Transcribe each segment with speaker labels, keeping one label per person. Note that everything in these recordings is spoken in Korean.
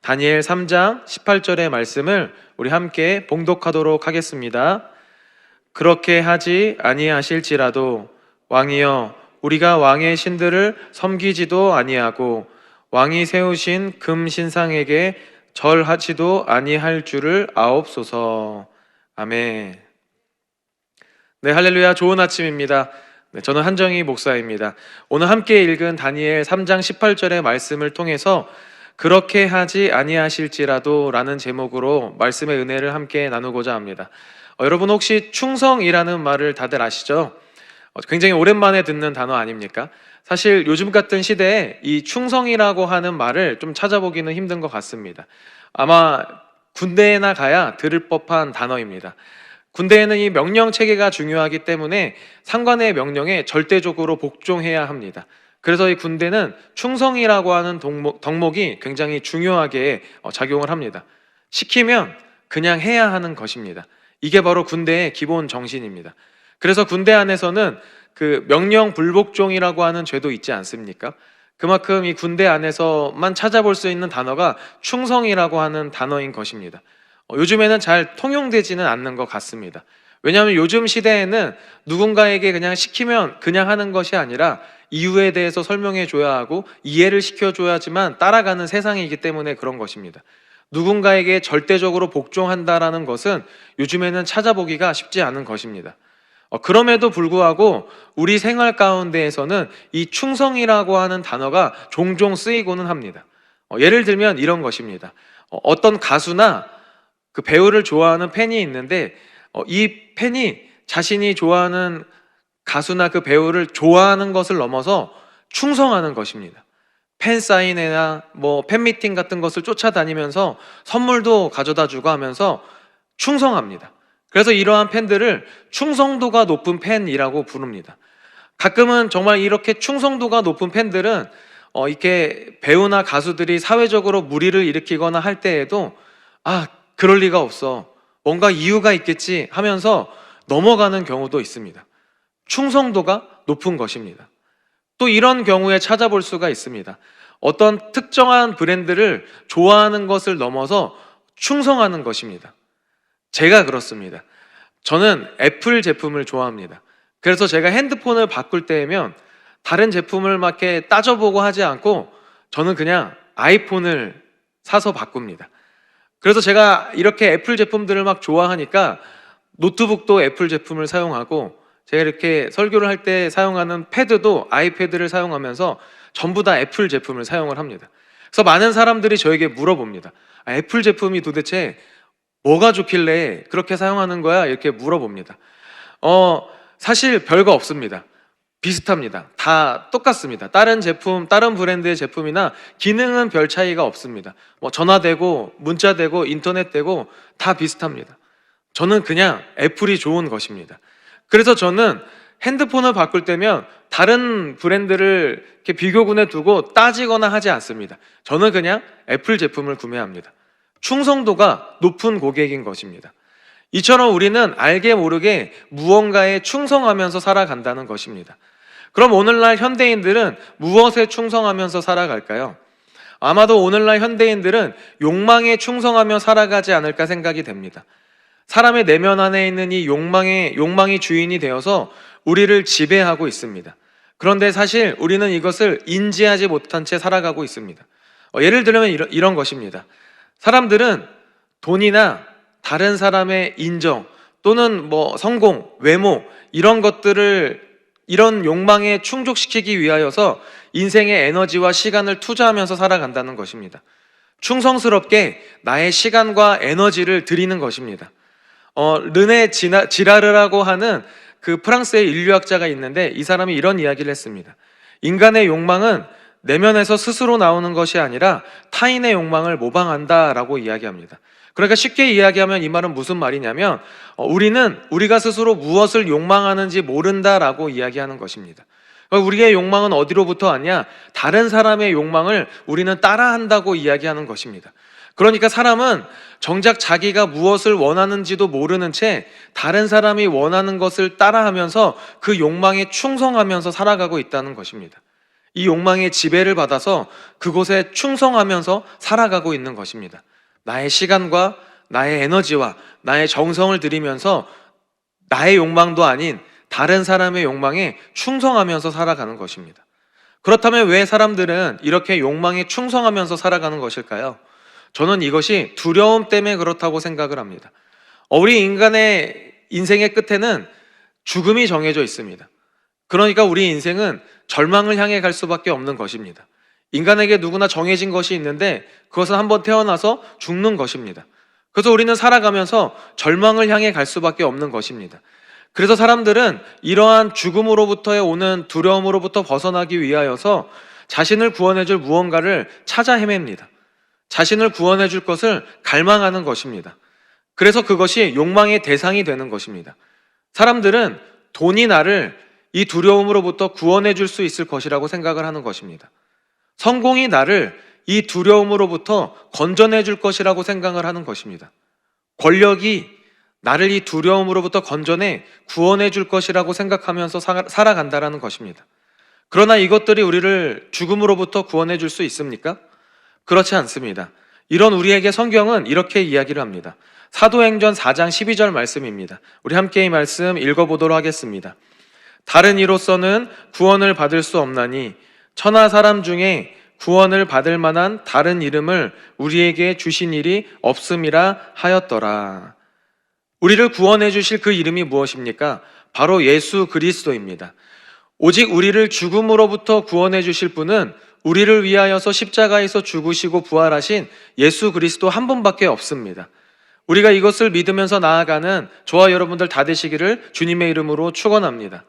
Speaker 1: 다니엘 3장 18절의 말씀을 우리 함께 봉독하도록 하겠습니다. 그렇게 하지 아니하실지라도 왕이여 우리가 왕의 신들을 섬기지도 아니하고 왕이 세우신 금 신상에게 절하지도 아니할 줄을 아옵소서. 아멘. 네, 할렐루야. 좋은 아침입니다. 네, 저는 한정희 목사입니다. 오늘 함께 읽은 다니엘 3장 18절의 말씀을 통해서 그렇게 하지 아니하실지라도 라는 제목으로 말씀의 은혜를 함께 나누고자 합니다. 여러분 혹시 충성이라는 말을 다들 아시죠? 굉장히 오랜만에 듣는 단어 아닙니까? 사실 요즘 같은 시대에 이 충성이라고 하는 말을 좀 찾아보기는 힘든 것 같습니다. 아마 군대에나 가야 들을 법한 단어입니다. 군대에는 이 명령 체계가 중요하기 때문에 상관의 명령에 절대적으로 복종해야 합니다. 그래서 이 군대는 충성이라고 하는 덕목이 굉장히 중요하게 작용을 합니다. 시키면 그냥 해야 하는 것입니다. 이게 바로 군대의 기본 정신입니다. 그래서 군대 안에서는 그 명령 불복종이라고 하는 죄도 있지 않습니까? 그만큼 이 군대 안에서만 찾아볼 수 있는 단어가 충성이라고 하는 단어인 것입니다. 요즘에는 잘 통용되지는 않는 것 같습니다. 왜냐하면 요즘 시대에는 누군가에게 그냥 시키면 그냥 하는 것이 아니라 이유에 대해서 설명해 줘야 하고 이해를 시켜줘야지만 따라가는 세상이기 때문에 그런 것입니다. 누군가에게 절대적으로 복종한다라는 것은 요즘에는 찾아보기가 쉽지 않은 것입니다. 그럼에도 불구하고 우리 생활 가운데에서는 이 충성이라고 하는 단어가 종종 쓰이고는 합니다. 예를 들면 이런 것입니다. 어떤 가수나 그 배우를 좋아하는 팬이 있는데 이 팬이 자신이 좋아하는 가수나 그 배우를 좋아하는 것을 넘어서 충성하는 것입니다. 팬 사인회나 팬미팅 같은 것을 쫓아다니면서 선물도 가져다 주고 하면서 충성합니다. 그래서 이러한 팬들을 충성도가 높은 팬이라고 부릅니다. 가끔은 정말 이렇게 충성도가 높은 팬들은 이렇게 배우나 가수들이 사회적으로 물의를 일으키거나 할 때에도 그럴 리가 없어, 뭔가 이유가 있겠지 하면서 넘어가는 경우도 있습니다. 충성도가 높은 것입니다. 또 이런 경우에 찾아볼 수가 있습니다. 어떤 특정한 브랜드를 좋아하는 것을 넘어서 충성하는 것입니다. 제가 그렇습니다. 저는 애플 제품을 좋아합니다. 그래서 제가 핸드폰을 바꿀 때면 다른 제품을 막 이렇게 따져보고 하지 않고 저는 그냥 아이폰을 사서 바꿉니다. 그래서 제가 이렇게 애플 제품들을 막 좋아하니까 노트북도 애플 제품을 사용하고 제가 이렇게 설교를 할 때 사용하는 패드도 아이패드를 사용하면서 전부 다 애플 제품을 사용을 합니다. 그래서 많은 사람들이 저에게 물어봅니다. 애플 제품이 도대체 뭐가 좋길래 그렇게 사용하는 거야? 이렇게 물어봅니다. 사실 별거 없습니다. 비슷합니다. 다 똑같습니다. 다른 제품, 다른 브랜드의 제품이나 기능은 별 차이가 없습니다. 전화되고 문자되고 인터넷되고 다 비슷합니다. 저는 그냥 애플이 좋은 것입니다. 그래서 저는 핸드폰을 바꿀 때면 다른 브랜드를 이렇게 비교군에 두고 따지거나 하지 않습니다. 저는 그냥 애플 제품을 구매합니다. 충성도가 높은 고객인 것입니다. 이처럼 우리는 알게 모르게 무언가에 충성하면서 살아간다는 것입니다. 그럼 오늘날 현대인들은 무엇에 충성하면서 살아갈까요? 아마도 오늘날 현대인들은 욕망에 충성하며 살아가지 않을까 생각이 됩니다. 사람의 내면 안에 있는 이 욕망이 주인이 되어서 우리를 지배하고 있습니다. 그런데 사실 우리는 이것을 인지하지 못한 채 살아가고 있습니다. 예를 들면 이런 것입니다. 사람들은 돈이나 다른 사람의 인정 또는 성공, 외모 이런 것들을 이런 욕망에 충족시키기 위하여서 인생의 에너지와 시간을 투자하면서 살아간다는 것입니다. 충성스럽게 나의 시간과 에너지를 드리는 것입니다. 르네 지라르라고 하는 그 프랑스의 인류학자가 있는데 이 사람이 이런 이야기를 했습니다. 인간의 욕망은 내면에서 스스로 나오는 것이 아니라 타인의 욕망을 모방한다라고 이야기합니다. 그러니까 쉽게 이야기하면 이 말은 무슨 말이냐면 우리는 우리가 스스로 무엇을 욕망하는지 모른다라고 이야기하는 것입니다. 우리의 욕망은 어디로부터 왔냐? 다른 사람의 욕망을 우리는 따라한다고 이야기하는 것입니다. 그러니까 사람은 정작 자기가 무엇을 원하는지도 모르는 채 다른 사람이 원하는 것을 따라하면서 그 욕망에 충성하면서 살아가고 있다는 것입니다. 이 욕망의 지배를 받아서 그곳에 충성하면서 살아가고 있는 것입니다. 나의 시간과 나의 에너지와 나의 정성을 들이면서 나의 욕망도 아닌 다른 사람의 욕망에 충성하면서 살아가는 것입니다. 그렇다면 왜 사람들은 이렇게 욕망에 충성하면서 살아가는 것일까요? 저는 이것이 두려움 때문에 그렇다고 생각을 합니다. 우리 인간의 인생의 끝에는 죽음이 정해져 있습니다. 그러니까 우리 인생은 절망을 향해 갈 수밖에 없는 것입니다. 인간에게 누구나 정해진 것이 있는데 그것은 한번 태어나서 죽는 것입니다. 그래서 우리는 살아가면서 절망을 향해 갈 수밖에 없는 것입니다. 그래서 사람들은 이러한 죽음으로부터의 오는 두려움으로부터 벗어나기 위하여서 자신을 구원해줄 무언가를 찾아 헤맵니다. 자신을 구원해줄 것을 갈망하는 것입니다. 그래서 그것이 욕망의 대상이 되는 것입니다. 사람들은 돈이 나를 이 두려움으로부터 구원해줄 수 있을 것이라고 생각을 하는 것입니다. 성공이 나를 이 두려움으로부터 건져내줄 것이라고 생각을 하는 것입니다. 권력이 나를 이 두려움으로부터 건져내 구원해 줄 것이라고 생각하면서 살아간다라는 것입니다. 그러나 이것들이 우리를 죽음으로부터 구원해 줄 수 있습니까? 그렇지 않습니다. 이런 우리에게 성경은 이렇게 이야기를 합니다. 사도행전 4장 12절 말씀입니다. 우리 함께 이 말씀 읽어보도록 하겠습니다. 다른 이로서는 구원을 받을 수 없나니 천하 사람 중에 구원을 받을 만한 다른 이름을 우리에게 주신 일이 없음이라 하였더라. 우리를 구원해 주실 그 이름이 무엇입니까? 바로 예수 그리스도입니다. 오직 우리를 죽음으로부터 구원해 주실 분은 우리를 위하여서 십자가에서 죽으시고 부활하신 예수 그리스도 한 분밖에 없습니다. 우리가 이것을 믿으면서 나아가는 저와 여러분들 다 되시기를 주님의 이름으로 축원합니다.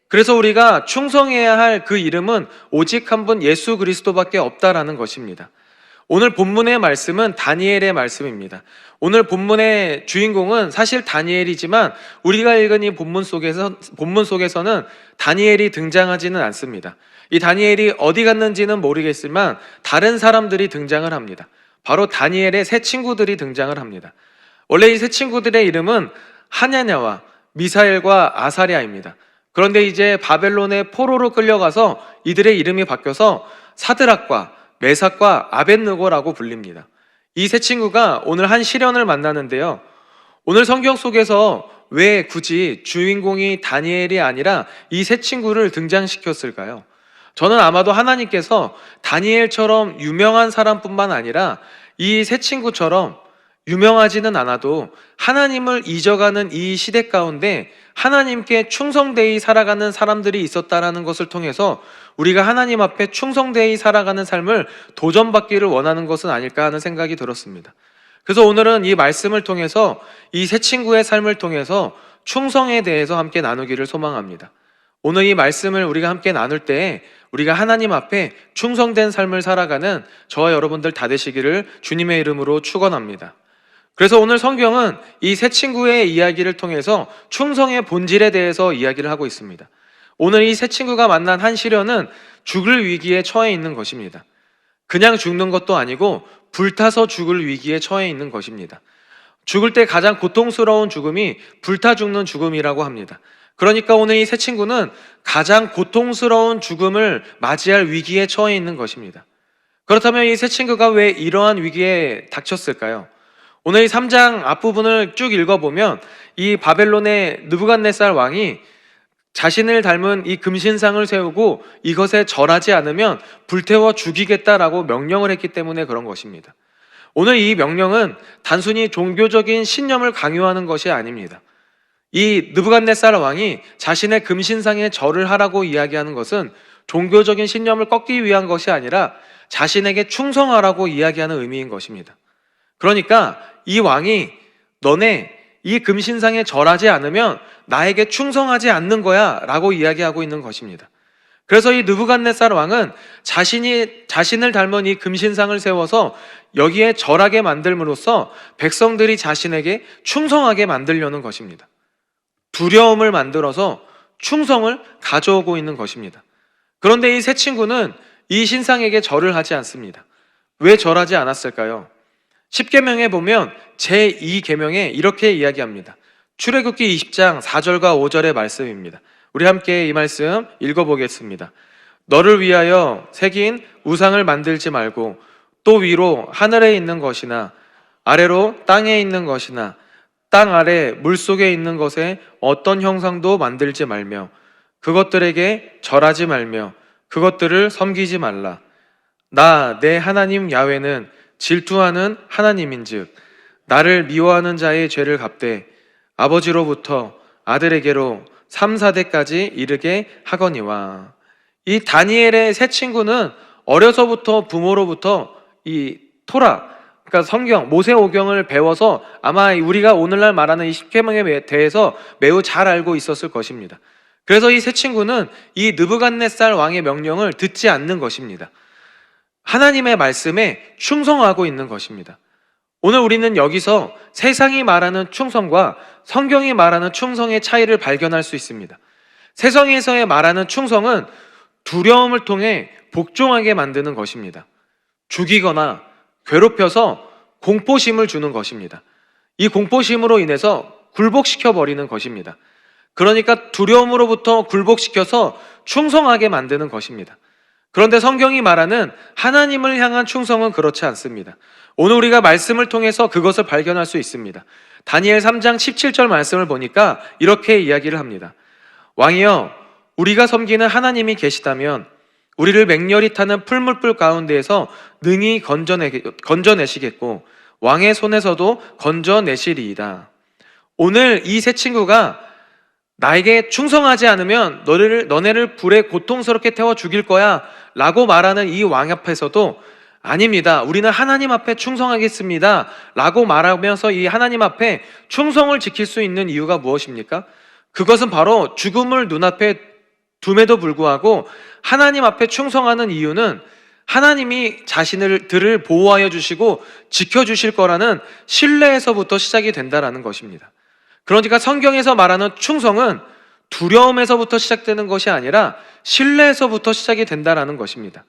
Speaker 1: 그래서 우리가 충성해야 할 그 이름은 오직 한 분 예수 그리스도밖에 없다라는 것입니다. 오늘 본문의 말씀은 다니엘의 말씀입니다. 오늘 본문의 주인공은 사실 다니엘이지만 우리가 읽은 이 본문 속에서는 다니엘이 등장하지는 않습니다. 이 다니엘이 어디 갔는지는 모르겠지만 다른 사람들이 등장을 합니다. 바로 다니엘의 세 친구들이 등장을 합니다. 원래 이 세 친구들의 이름은 하냐냐와 미사엘과 아사랴입니다. 그런데 이제 바벨론의 포로로 끌려가서 이들의 이름이 바뀌어서 사드락과 메삭과 아벳느고라고 불립니다. 이 세 친구가 오늘 한 시련을 만나는데요. 오늘 성경 속에서 왜 굳이 주인공이 다니엘이 아니라 이 세 친구를 등장시켰을까요? 저는 아마도 하나님께서 다니엘처럼 유명한 사람뿐만 아니라 이 세 친구처럼 유명하지는 않아도 하나님을 잊어가는 이 시대 가운데 하나님께 충성되이 살아가는 사람들이 있었다라는 것을 통해서 우리가 하나님 앞에 충성되이 살아가는 삶을 도전받기를 원하는 것은 아닐까 하는 생각이 들었습니다. 그래서 오늘은 이 말씀을 통해서 이 세 친구의 삶을 통해서 충성에 대해서 함께 나누기를 소망합니다. 오늘 이 말씀을 우리가 함께 나눌 때 우리가 하나님 앞에 충성된 삶을 살아가는 저와 여러분들 다 되시기를 주님의 이름으로 축원합니다. 그래서 오늘 성경은 이 세 친구의 이야기를 통해서 충성의 본질에 대해서 이야기를 하고 있습니다. 오늘 이 세 친구가 만난 한 시련은 죽을 위기에 처해 있는 것입니다. 그냥 죽는 것도 아니고 불타서 죽을 위기에 처해 있는 것입니다. 죽을 때 가장 고통스러운 죽음이 불타 죽는 죽음이라고 합니다. 그러니까 오늘 이 세 친구는 가장 고통스러운 죽음을 맞이할 위기에 처해 있는 것입니다. 그렇다면 이 세 친구가 왜 이러한 위기에 닥쳤을까요? 오늘 이 3장 앞부분을 쭉 읽어보면 이 바벨론의 느부갓네살 왕이 자신을 닮은 이 금신상을 세우고 이것에 절하지 않으면 불태워 죽이겠다라고 명령을 했기 때문에 그런 것입니다. 오늘 이 명령은 단순히 종교적인 신념을 강요하는 것이 아닙니다. 이 느부갓네살 왕이 자신의 금신상에 절을 하라고 이야기하는 것은 종교적인 신념을 꺾기 위한 것이 아니라 자신에게 충성하라고 이야기하는 의미인 것입니다. 그러니까 이 왕이 너네 이 금신상에 절하지 않으면 나에게 충성하지 않는 거야 라고 이야기하고 있는 것입니다. 그래서 이 느부갓네살 왕은 자신을 닮은 이 금신상을 세워서 여기에 절하게 만들므로써 백성들이 자신에게 충성하게 만들려는 것입니다. 두려움을 만들어서 충성을 가져오고 있는 것입니다. 그런데 이 세 친구는 이 신상에게 절을 하지 않습니다. 왜 절하지 않았을까요? 10계명에 보면 제2계명에 이렇게 이야기합니다. 출애굽기 20장 4절과 5절의 말씀입니다. 우리 함께 이 말씀 읽어보겠습니다. 너를 위하여 새긴 우상을 만들지 말고 또 위로 하늘에 있는 것이나 아래로 땅에 있는 것이나 땅 아래 물속에 있는 것에 어떤 형상도 만들지 말며 그것들에게 절하지 말며 그것들을 섬기지 말라. 나 내 하나님 야훼는 질투하는 하나님인즉 나를 미워하는 자의 죄를 갚되 아버지로부터 아들에게로 3, 4대까지 이르게 하거니와. 이 다니엘의 세 친구는 어려서부터 부모로부터 이 토라, 그러니까 성경, 모세오경을 배워서 아마 우리가 오늘날 말하는 이 십계명에 대해서 매우 잘 알고 있었을 것입니다. 그래서 이 세 친구는 이 느부갓네살 왕의 명령을 듣지 않는 것입니다. 하나님의 말씀에 충성하고 있는 것입니다. 오늘 우리는 여기서 세상이 말하는 충성과 성경이 말하는 충성의 차이를 발견할 수 있습니다. 세상에서의 말하는 충성은 두려움을 통해 복종하게 만드는 것입니다. 죽이거나 괴롭혀서 공포심을 주는 것입니다. 이 공포심으로 인해서 굴복시켜 버리는 것입니다. 그러니까 두려움으로부터 굴복시켜서 충성하게 만드는 것입니다. 그런데 성경이 말하는 하나님을 향한 충성은 그렇지 않습니다. 오늘 우리가 말씀을 통해서 그것을 발견할 수 있습니다. 다니엘 3장 17절 말씀을 보니까 이렇게 이야기를 합니다. 왕이여, 우리가 섬기는 하나님이 계시다면 우리를 맹렬히 타는 풀물불 가운데에서 능히 건져내시겠고 왕의 손에서도 건져내시리이다. 오늘 이 세 친구가 나에게 충성하지 않으면 너네를 불에 고통스럽게 태워 죽일 거야 라고 말하는 이 왕 앞에서도 아닙니다, 우리는 하나님 앞에 충성하겠습니다 라고 말하면서 이 하나님 앞에 충성을 지킬 수 있는 이유가 무엇입니까? 그것은 바로 죽음을 눈앞에 둠에도 불구하고 하나님 앞에 충성하는 이유는 하나님이 자신들을 보호하여 주시고 지켜주실 거라는 신뢰에서부터 시작이 된다는 것입니다. 그러니까 성경에서 말하는 충성은 두려움에서부터 시작되는 것이 아니라 신뢰에서부터 시작이 된다는 것입니다.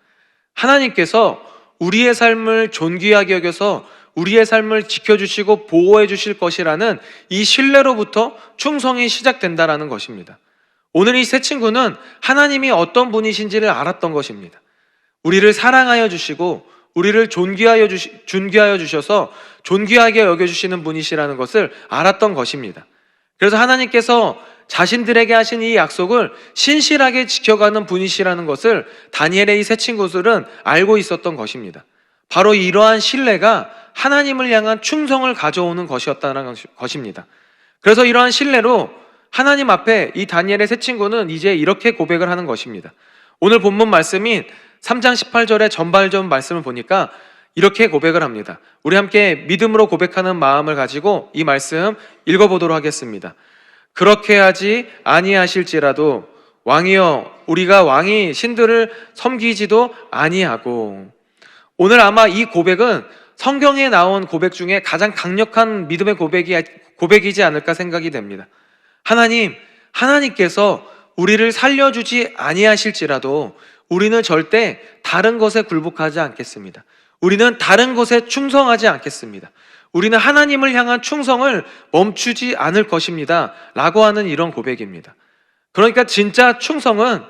Speaker 1: 하나님께서 우리의 삶을 존귀하게 여겨서 우리의 삶을 지켜주시고 보호해 주실 것이라는 이 신뢰로부터 충성이 시작된다는 것입니다. 오늘 이 세 친구는 하나님이 어떤 분이신지를 알았던 것입니다. 우리를 사랑하여 주시고 우리를 존귀하여 주셔서 존귀하게 여겨주시는 분이시라는 것을 알았던 것입니다. 그래서 하나님께서 자신들에게 하신 이 약속을 신실하게 지켜가는 분이시라는 것을 다니엘의 이 세 친구들은 알고 있었던 것입니다. 바로 이러한 신뢰가 하나님을 향한 충성을 가져오는 것이었다는 것입니다. 그래서 이러한 신뢰로 하나님 앞에 이 다니엘의 세 친구는 이제 이렇게 고백을 하는 것입니다. 오늘 본문 말씀인 3장 18절의 전발전 말씀을 보니까 이렇게 고백을 합니다. 우리 함께 믿음으로 고백하는 마음을 가지고 이 말씀 읽어보도록 하겠습니다. 그렇게 하지 아니하실지라도 왕이여, 우리가 왕이 신들을 섬기지도 아니하고. 오늘 아마 이 고백은 성경에 나온 고백 중에 가장 강력한 믿음의 고백이지 않을까 생각이 됩니다. 하나님께서 우리를 살려주지 아니하실지라도 우리는 절대 다른 것에 굴복하지 않겠습니다. 우리는 다른 것에 충성하지 않겠습니다. 우리는 하나님을 향한 충성을 멈추지 않을 것입니다 라고 하는 이런 고백입니다. 그러니까 진짜 충성은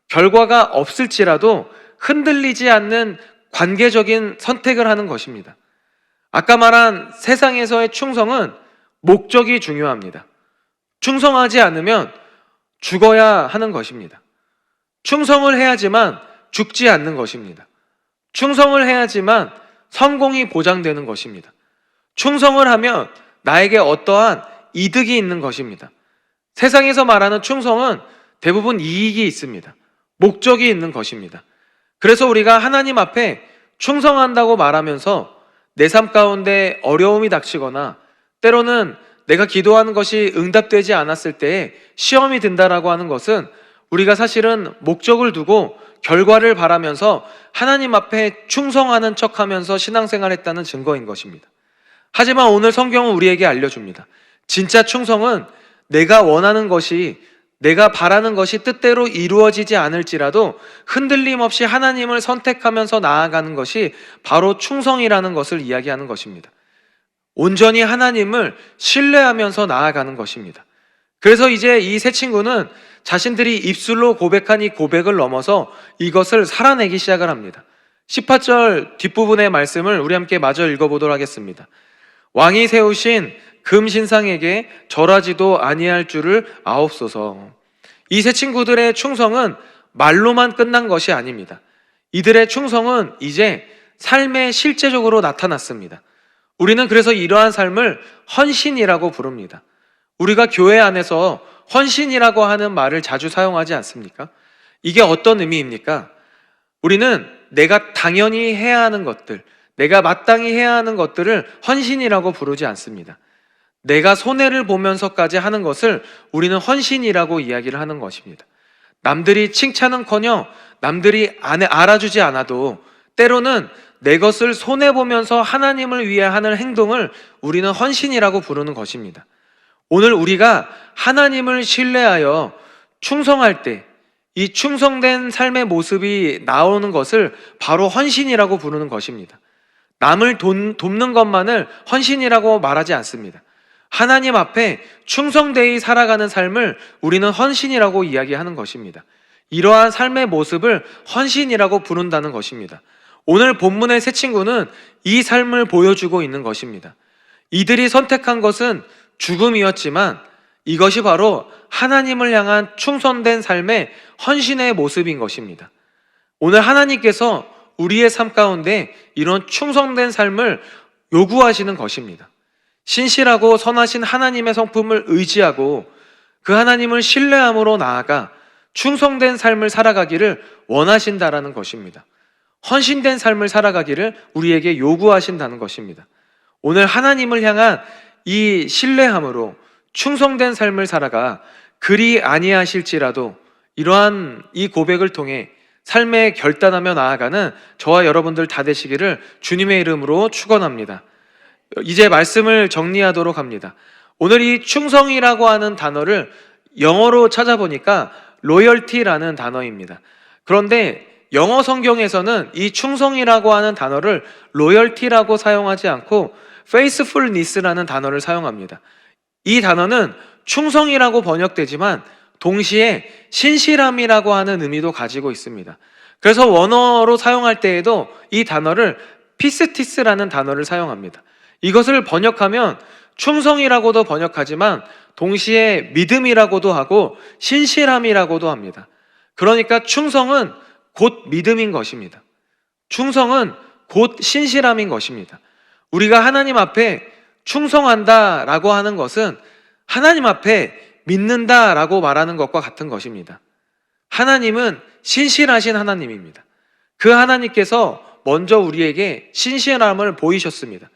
Speaker 1: 결과가 없을지라도 흔들리지 않는 관계적인 선택을 하는 것입니다. 아까 말한 세상에서의 충성은 목적이 중요합니다. 충성하지 않으면 죽어야 하는 것입니다. 충성을 해야지만 죽지 않는 것입니다. 충성을 해야지만 성공이 보장되는 것입니다. 충성을 하면 나에게 어떠한 이득이 있는 것입니다. 세상에서 말하는 충성은 대부분 이익이 있습니다. 목적이 있는 것입니다. 그래서 우리가 하나님 앞에 충성한다고 말하면서 내 삶 가운데 어려움이 닥치거나 때로는 내가 기도하는 것이 응답되지 않았을 때에 시험이 든다라고 하는 것은 우리가 사실은 목적을 두고 결과를 바라면서 하나님 앞에 충성하는 척하면서 신앙생활을 했다는 증거인 것입니다. 하지만 오늘 성경은 우리에게 알려줍니다. 진짜 충성은 내가 원하는 것이, 내가 바라는 것이 뜻대로 이루어지지 않을지라도 흔들림 없이 하나님을 선택하면서 나아가는 것이 바로 충성이라는 것을 이야기하는 것입니다. 온전히 하나님을 신뢰하면서 나아가는 것입니다. 그래서 이제 이 세 친구는 자신들이 입술로 고백한 이 고백을 넘어서 이것을 살아내기 시작을 합니다. 18절 뒷부분의 말씀을 우리 함께 마저 읽어보도록 하겠습니다. 왕이 세우신 금신상에게 절하지도 아니할 줄을 아옵소서. 이 세 친구들의 충성은 말로만 끝난 것이 아닙니다. 이들의 충성은 이제 삶에 실제적으로 나타났습니다. 우리는 그래서 이러한 삶을 헌신이라고 부릅니다. 우리가 교회 안에서 헌신이라고 하는 말을 자주 사용하지 않습니까? 이게 어떤 의미입니까? 우리는 내가 당연히 해야 하는 것들, 내가 마땅히 해야 하는 것들을 헌신이라고 부르지 않습니다. 내가 손해를 보면서까지 하는 것을 우리는 헌신이라고 이야기를 하는 것입니다. 남들이 칭찬은커녕 남들이 알아주지 않아도 때로는 내 것을 손해보면서 하나님을 위해 하는 행동을 우리는 헌신이라고 부르는 것입니다. 오늘 우리가 하나님을 신뢰하여 충성할 때 이 충성된 삶의 모습이 나오는 것을 바로 헌신이라고 부르는 것입니다. 남을 돕는 것만을 헌신이라고 말하지 않습니다. 하나님 앞에 충성되이 살아가는 삶을 우리는 헌신이라고 이야기하는 것입니다. 이러한 삶의 모습을 헌신이라고 부른다는 것입니다. 오늘 본문의 세 친구는 이 삶을 보여주고 있는 것입니다. 이들이 선택한 것은 죽음이었지만 이것이 바로 하나님을 향한 충성된 삶의 헌신의 모습인 것입니다. 오늘 하나님께서 우리의 삶 가운데 이런 충성된 삶을 요구하시는 것입니다. 신실하고 선하신 하나님의 성품을 의지하고 그 하나님을 신뢰함으로 나아가 충성된 삶을 살아가기를 원하신다라는 것입니다. 헌신된 삶을 살아가기를 우리에게 요구하신다는 것입니다. 오늘 하나님을 향한 이 신뢰함으로 충성된 삶을 살아가 그리 아니하실지라도 이러한 이 고백을 통해 삶에 결단하며 나아가는 저와 여러분들 다 되시기를 주님의 이름으로 축원합니다. 이제 말씀을 정리하도록 합니다. 오늘 이 충성이라고 하는 단어를 영어로 찾아보니까 loyalty라는 단어입니다. 그런데 영어 성경에서는 이 충성이라고 하는 단어를 loyalty라고 사용하지 않고 faithfulness라는 단어를 사용합니다. 이 단어는 충성이라고 번역되지만 동시에 신실함이라고 하는 의미도 가지고 있습니다. 그래서 원어로 사용할 때에도 이 단어를 피스티스라는 단어를 사용합니다. 이것을 번역하면 충성이라고도 번역하지만 동시에 믿음이라고도 하고 신실함이라고도 합니다. 그러니까 충성은 곧 믿음인 것입니다. 충성은 곧 신실함인 것입니다. 우리가 하나님 앞에 충성한다라고 하는 것은 하나님 앞에 믿는다라고 말하는 것과 같은 것입니다. 하나님은 신실하신 하나님입니다. 그 하나님께서 먼저 우리에게 신실함을 보이셨습니다.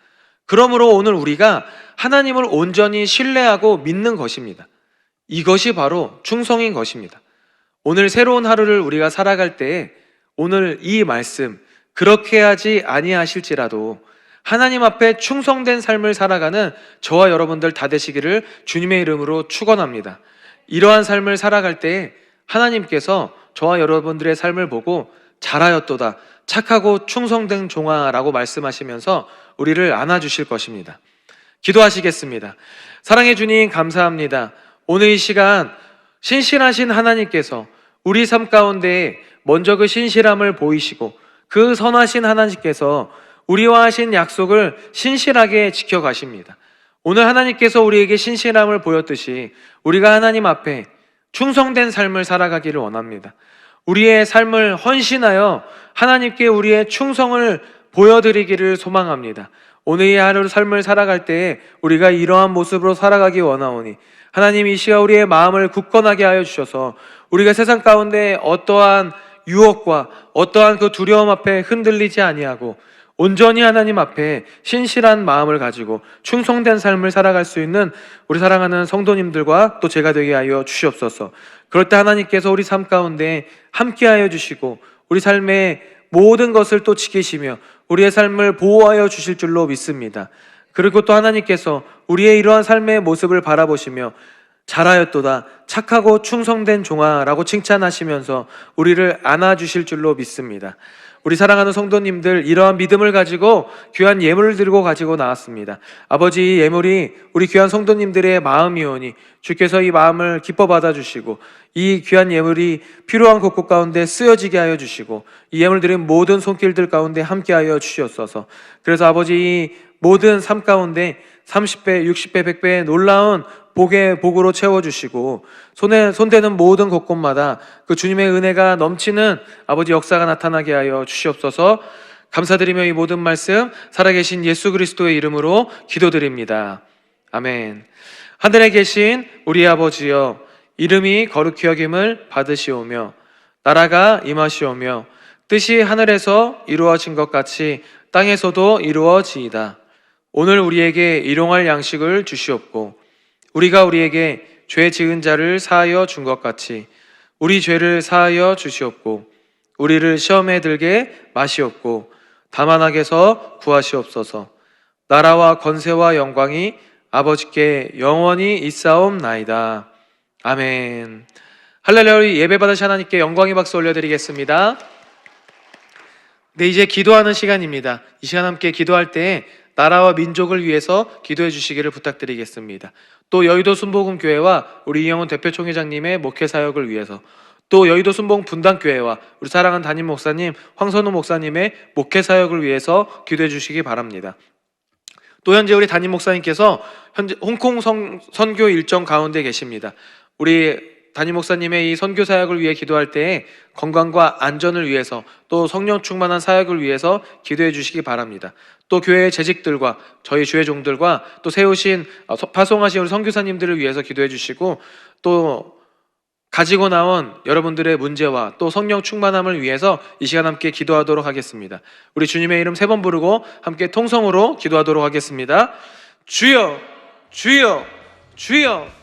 Speaker 1: 그러므로 오늘 우리가 하나님을 온전히 신뢰하고 믿는 것입니다. 이것이 바로 충성인 것입니다. 오늘 새로운 하루를 우리가 살아갈 때에 오늘 이 말씀 그렇게 하지 아니하실지라도 하나님 앞에 충성된 삶을 살아가는 저와 여러분들 다 되시기를 주님의 이름으로 축원합니다. 이러한 삶을 살아갈 때에 하나님께서 저와 여러분들의 삶을 보고 잘하였도다 착하고 충성된 종아라고 말씀하시면서 우리를 안아주실 것입니다. 기도하시겠습니다. 사랑해 주님 감사합니다. 오늘 이 시간 신실하신 하나님께서 우리 삶 가운데 먼저 그 신실함을 보이시고 그 선하신 하나님께서 우리와 하신 약속을 신실하게 지켜가십니다. 오늘 하나님께서 우리에게 신실함을 보였듯이 우리가 하나님 앞에 충성된 삶을 살아가기를 원합니다. 우리의 삶을 헌신하여 하나님께 우리의 충성을 보여드리기를 소망합니다. 오늘 이 하루 삶을 살아갈 때에 우리가 이러한 모습으로 살아가기 원하오니 하나님 이 시간 우리의 마음을 굳건하게 하여 주셔서 우리가 세상 가운데 어떠한 유혹과 어떠한 그 두려움 앞에 흔들리지 아니하고 온전히 하나님 앞에 신실한 마음을 가지고 충성된 삶을 살아갈 수 있는 우리 사랑하는 성도님들과 또 제가 되게 하여 주시옵소서. 그럴 때 하나님께서 우리 삶 가운데 함께하여 주시고 우리 삶의 모든 것을 또 지키시며 우리의 삶을 보호하여 주실 줄로 믿습니다. 그리고 또 하나님께서 우리의 이러한 삶의 모습을 바라보시며 잘하였도다 착하고 충성된 종아라고 칭찬하시면서 우리를 안아주실 줄로 믿습니다. 우리 사랑하는 성도님들, 이러한 믿음을 가지고 귀한 예물을 들고 가지고 나왔습니다. 아버지, 이 예물이 우리 귀한 성도님들의 마음이오니 주께서 이 마음을 기뻐 받아주시고 이 귀한 예물이 필요한 곳곳 가운데 쓰여지게 하여 주시고 이 예물 드린 모든 손길들 가운데 함께하여 주시옵소서. 그래서 아버지, 이 모든 삶 가운데 30배, 60배, 100배의 놀라운 복으로 채워주시고 손대는 모든 곳곳마다 그 주님의 은혜가 넘치는 아버지 역사가 나타나게 하여 주시옵소서. 감사드리며 이 모든 말씀 살아계신 예수 그리스도의 이름으로 기도드립니다. 아멘. 하늘에 계신 우리 아버지여, 이름이 거룩히 여김을 받으시오며 나라가 임하시오며 뜻이 하늘에서 이루어진 것 같이 땅에서도 이루어지이다. 오늘 우리에게 일용할 양식을 주시옵고 우리가 우리에게 죄 지은 자를 사하여 준 것 같이 우리 죄를 사하여 주시옵고 우리를 시험에 들게 마시옵고 다만 악에서 구하시옵소서. 나라와 권세와 영광이 아버지께 영원히 있사옵나이다. 아멘. 할렐루야. 예배 받으신 하나님께 영광의 박수 올려드리겠습니다. 네, 이제 기도하는 시간입니다. 이 시간 함께 기도할 때 나라와 민족을 위해서 기도해 주시기를 부탁드리겠습니다. 또 여의도 순복음교회와 우리 이영훈 대표총회장님의 목회 사역을 위해서, 또 여의도 순복음 분당교회와 우리 사랑하는 담임 목사님 황선우 목사님의 목회 사역을 위해서 기도해 주시기 바랍니다. 또 현재 우리 담임 목사님께서 현재 홍콩 선교 일정 가운데 계십니다. 우리 담임 목사님의 이 선교 사역을 위해 기도할 때에 건강과 안전을 위해서 또 성령 충만한 사역을 위해서 기도해 주시기 바랍니다. 또 교회의 재직들과 저희 주의 종들과 또 세우신 파송하신 우리 선교사님들을 위해서 기도해 주시고 또 가지고 나온 여러분들의 문제와 또 성령 충만함을 위해서 이 시간 함께 기도하도록 하겠습니다. 우리 주님의 이름 3번 부르고 함께 통성으로 기도하도록 하겠습니다. 주여, 주여, 주여.